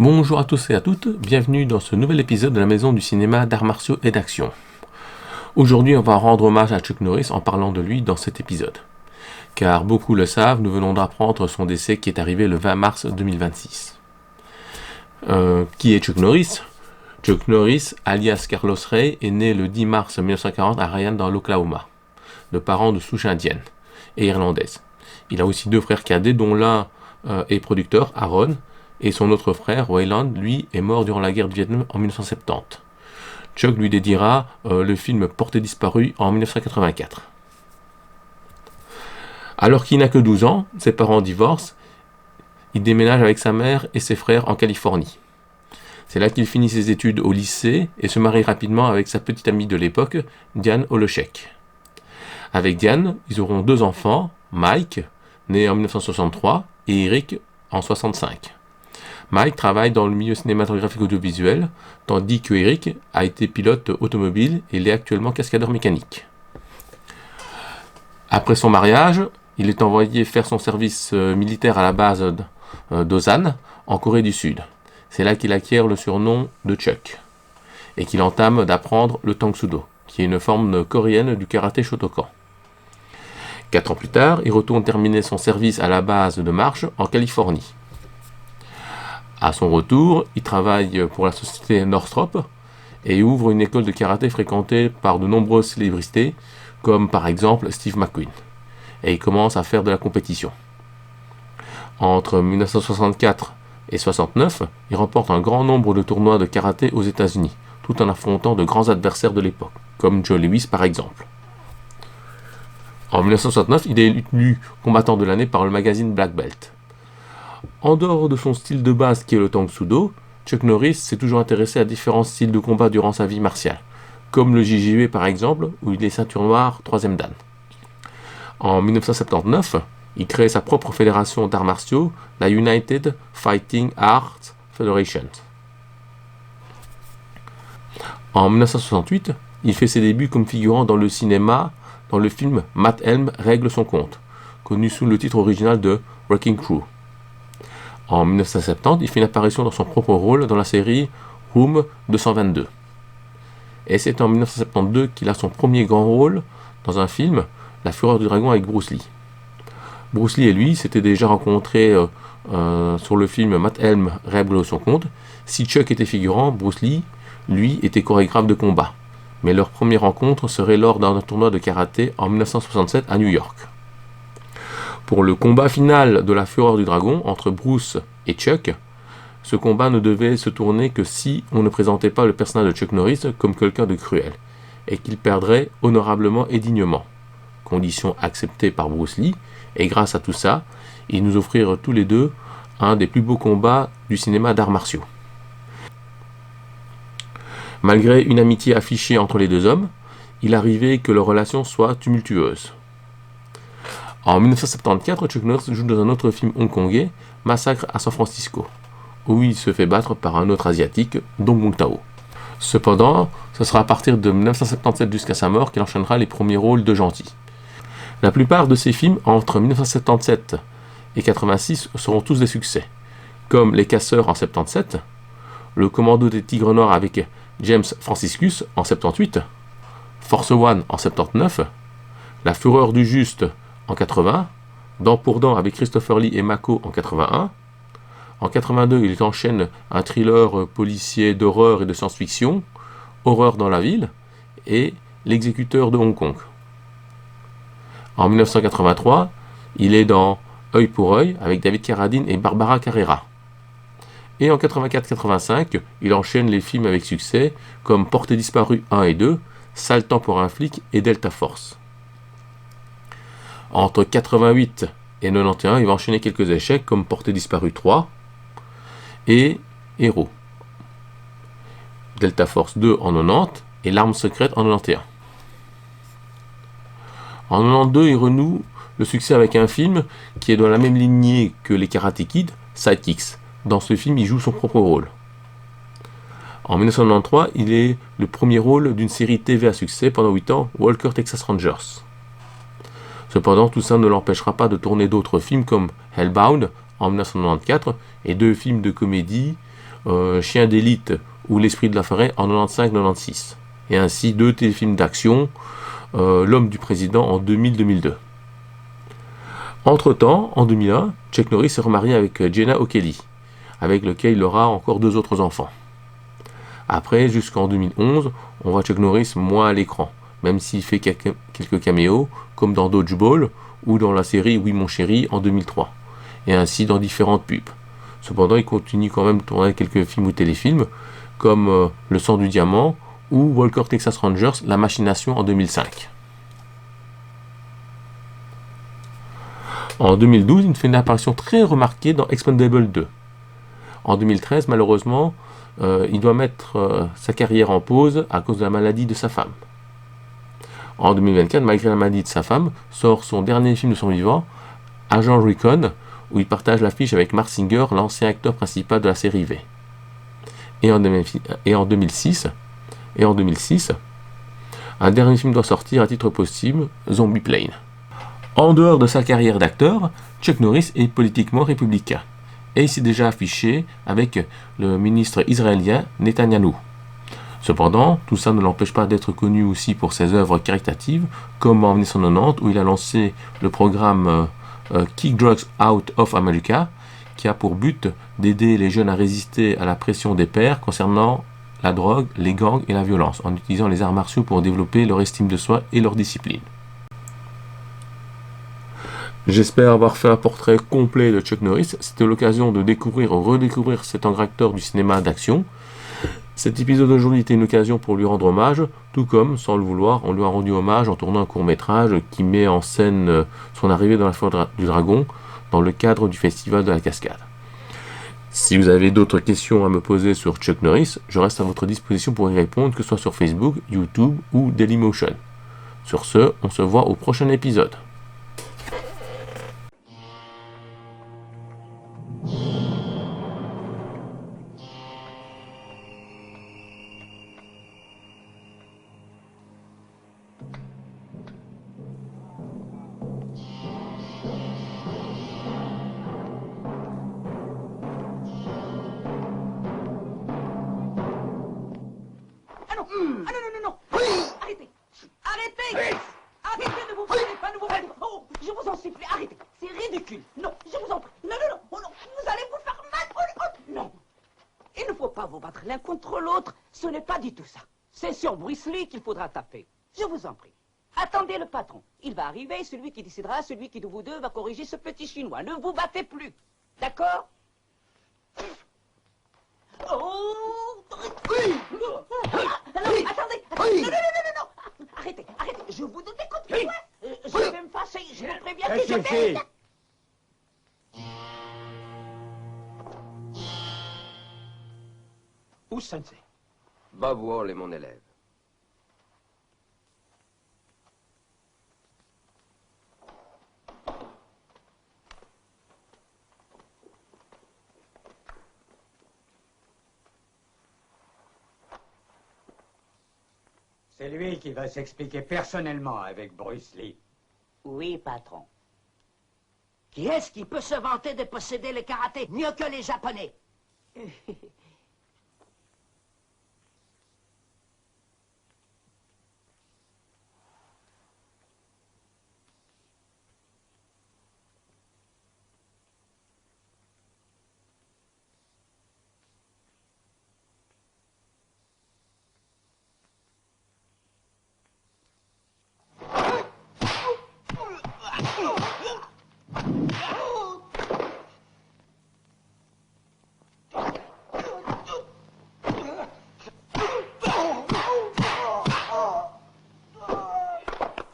Bonjour à tous et à toutes, bienvenue dans ce nouvel épisode de la Maison du cinéma d'arts martiaux et d'action. Aujourd'hui, on va rendre hommage à Chuck Norris en parlant de lui dans cet épisode. Car beaucoup le savent, nous venons d'apprendre son décès qui est arrivé le 20 mars 2026. Qui est Chuck Norris ? Chuck Norris, alias Carlos Ray, est né le 10 mars 1940 à Ryan dans l'Oklahoma, de parents de souche indienne et irlandaise. Il a aussi deux frères cadets, dont l'un est producteur, Aaron, et son autre frère, Wayland, lui, est mort durant la guerre du Vietnam en 1970. Chuck lui dédiera le film Portée disparue en 1984. Alors qu'il n'a que 12 ans, ses parents divorcent, il déménage avec sa mère et ses frères en Californie. C'est là qu'il finit ses études au lycée et se marie rapidement avec sa petite amie de l'époque, Diane Holochek. Avec Diane, ils auront deux enfants, Mike, né en 1963, et Eric, en 1965. Mike travaille dans le milieu cinématographique audiovisuel, tandis que Eric a été pilote automobile et il est actuellement cascadeur mécanique. Après son mariage, il est envoyé faire son service militaire à la base d'Osan, en Corée du Sud. C'est là qu'il acquiert le surnom de Chuck, et qu'il entame d'apprendre le Tangsudo, qui est une forme coréenne du karaté Shotokan. 4 ans plus tard, il retourne terminer son service à la base de Marche, en Californie. À son retour, il travaille pour la société Northrop et ouvre une école de karaté fréquentée par de nombreuses célébrités, comme par exemple Steve McQueen. Et il commence à faire de la compétition. Entre 1964 et 1969, il remporte un grand nombre de tournois de karaté aux États-Unis, tout en affrontant de grands adversaires de l'époque, comme Joe Louis par exemple. En 1969, il est élu combattant de l'année par le magazine Black Belt. En dehors de son style de base qui est le Tangsudo, Chuck Norris s'est toujours intéressé à différents styles de combat durant sa vie martiale, comme le JJUE par exemple, où il est ceinture noire 3e dan. En 1979, il crée sa propre fédération d'arts martiaux, la United Fighting Arts Federation. En 1968, il fait ses débuts comme figurant dans le cinéma, dans le film Matt Helm règle son compte, connu sous le titre original de Wrecking Crew. En 1970, il fait une apparition dans son propre rôle dans la série Room 222. Et c'est en 1972 qu'il a son premier grand rôle dans un film, La Fureur du Dragon avec Bruce Lee. Bruce Lee et lui s'étaient déjà rencontrés sur le film Matt Helm règle son compte. Si Chuck était figurant, Bruce Lee, lui, était chorégraphe de combat. Mais leur première rencontre serait lors d'un tournoi de karaté en 1967 à New York. Pour le combat final de la Fureur du Dragon entre Bruce et Chuck, ce combat ne devait se tourner que si on ne présentait pas le personnage de Chuck Norris comme quelqu'un de cruel, et qu'il perdrait honorablement et dignement. Condition acceptée par Bruce Lee, et grâce à tout ça, ils nous offrirent tous les deux un des plus beaux combats du cinéma d'arts martiaux. Malgré une amitié affichée entre les deux hommes, il arrivait que leur relation soit tumultueuse. En 1974, Chuck Norris joue dans un autre film hongkongais, Massacre à San Francisco, où il se fait battre par un autre asiatique, Dong Gung Tao. Cependant, ce sera à partir de 1977 jusqu'à sa mort qu'il enchaînera les premiers rôles de gentil. La plupart de ses films, entre 1977 et 1986, seront tous des succès, comme Les Casseurs en 1977, Le Commando des Tigres Noirs avec James Franciscus en 1978, Force One en 1979, La Fureur du Juste en 80, Dent pour Dent avec Christopher Lee et Mako en 81. En 82, il enchaîne un thriller policier d'horreur et de science-fiction, Horreur dans la ville, et L'exécuteur de Hong Kong. En 1983, il est dans Œil pour œil avec David Carradine et Barbara Carrera. Et en 84-85, il enchaîne les films avec succès comme Portée disparue 1 et 2, Sale temps pour un flic et Delta Force. Entre 88 et 91, il va enchaîner quelques échecs comme Portée disparue 3 et Héros. Delta Force 2 en 90 et L'arme secrète en 91. En 92, il renoue le succès avec un film qui est dans la même lignée que les Karate Kid, Sidekicks. Dans ce film, il joue son propre rôle. En 1993, il est le premier rôle d'une série TV à succès pendant 8 ans, Walker Texas Rangers. Cependant, tout ça ne l'empêchera pas de tourner d'autres films comme Hellbound en 1994 et 2 films de comédie Chien d'élite ou L'esprit de la forêt en 95-96. Et ainsi 2 téléfilms d'action, L'homme du président en 2000-2002. Entre-temps, en 2001, Chuck Norris s'est remarié avec Jenna O'Kelly, avec lequel il aura encore 2 autres enfants. Après, jusqu'en 2011, on voit Chuck Norris moins à l'écran, même s'il fait quelques caméos, comme dans Dodgeball ou dans la série Oui mon chéri en 2003, et ainsi dans différentes pubs. Cependant, il continue quand même de tourner quelques films ou téléfilms, comme Le sang du diamant ou Walker Texas Rangers, La machination en 2005. En 2012, il fait une apparition très remarquée dans Expendables 2. En 2013, malheureusement, il doit mettre sa carrière en pause à cause de la maladie de sa femme. En 2024, malgré la maladie de sa femme, sort son dernier film de son vivant, Agent Recon, où il partage l'affiche avec Mark Singer, l'ancien acteur principal de la série V. Et en 2006, un dernier film doit sortir à titre posthume, Zombie Plane. En dehors de sa carrière d'acteur, Chuck Norris est politiquement républicain, et il s'est déjà affiché avec le ministre israélien Netanyahou. Cependant, tout ça ne l'empêche pas d'être connu aussi pour ses œuvres caritatives, comme en 1990 où il a lancé le programme Kick Drugs Out of America, qui a pour but d'aider les jeunes à résister à la pression des pères concernant la drogue, les gangs et la violence, en utilisant les arts martiaux pour développer leur estime de soi et leur discipline. J'espère avoir fait un portrait complet de Chuck Norris. C'était l'occasion de découvrir ou redécouvrir cet grand acteur du cinéma d'action. Cet épisode d'aujourd'hui était une occasion pour lui rendre hommage, tout comme, sans le vouloir, on lui a rendu hommage en tournant un court-métrage qui met en scène son arrivée dans la forêt du dragon dans le cadre du festival de la Cascade. Si vous avez d'autres questions à me poser sur Chuck Norris, je reste à votre disposition pour y répondre, que ce soit sur Facebook, YouTube ou Dailymotion. Sur ce, on se voit au prochain épisode. Ah non, non, non, non. Arrêtez. Arrêtez. Arrêtez, ne vous battez pas, ne vous battez pas. Oh, je vous en supplie, arrêtez. C'est ridicule. Non, je vous en prie. Non, non, non. Oh, non. Vous allez vous faire mal. Oh, oh, non. Il ne faut pas vous battre l'un contre l'autre. Ce n'est pas du tout ça. C'est sur Bruce Lee qu'il faudra taper. Je vous en prie. Attendez le patron. Il va arriver, celui qui décidera, celui qui de vous deux va corriger ce petit chinois. Ne vous battez plus. D'accord? Oh! Non, attendez! Non, non, non, non, non! Arrêtez, arrêtez! Je vous donne des coups de pied! Je vais me fâcher, je vous préviens que je vais... Où sensei? Bob Wall est mon élève. C'est lui qui va s'expliquer personnellement avec Bruce Lee. Oui, patron. Qui est-ce qui peut se vanter de posséder le karaté mieux que les Japonais?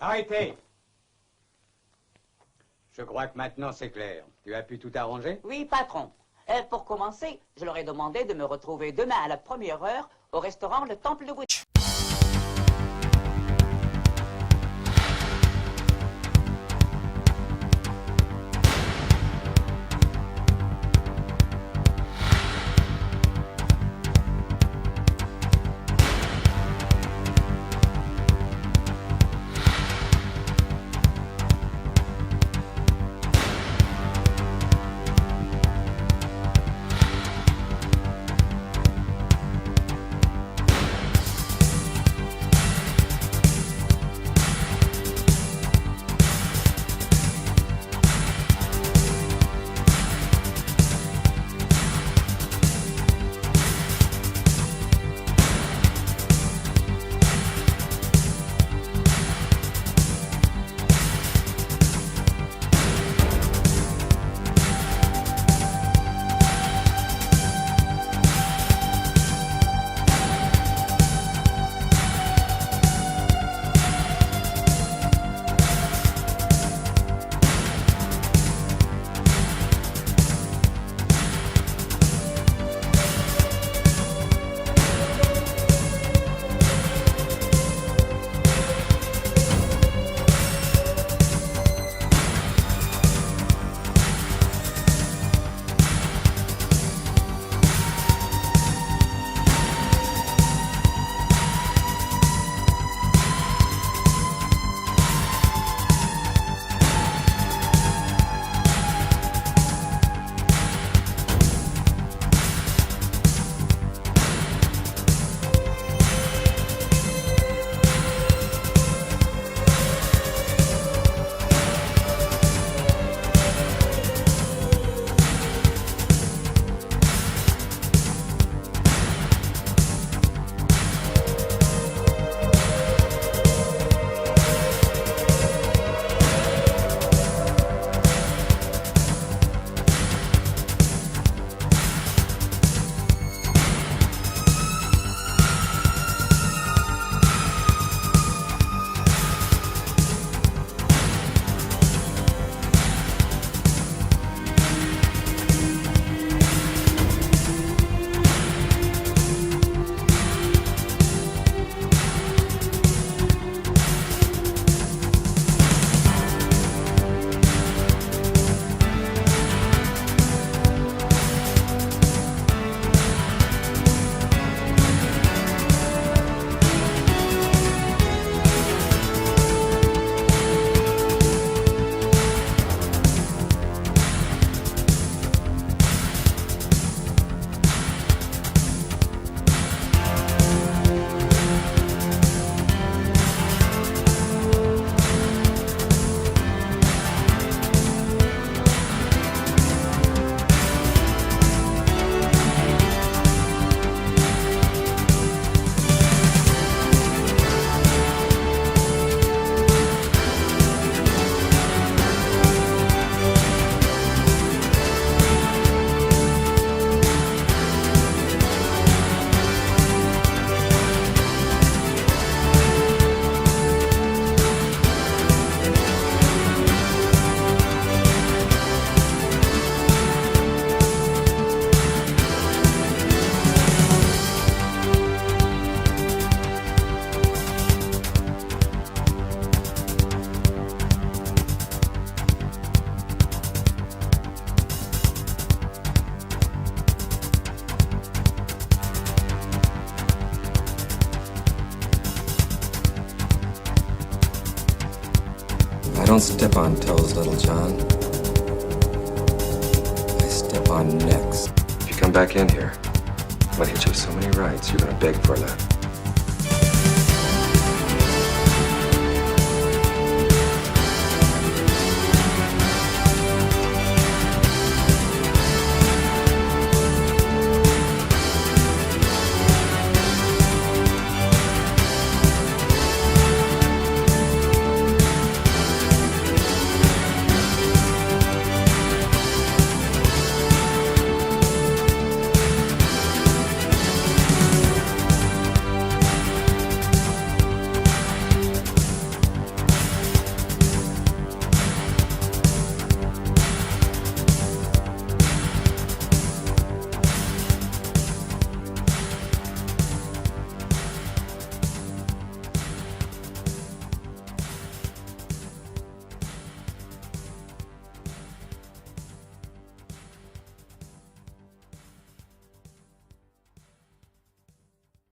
Arrêtez! Je crois que maintenant c'est clair. Tu as pu tout arranger? Oui, patron. Pour commencer, je leur ai demandé de me retrouver demain à la première heure au restaurant Le Temple de Bouddha. don't step on toes, Little John. I step on necks. If you come back in here, I'm gonna hit you with so many rights, you're gonna beg for a lap.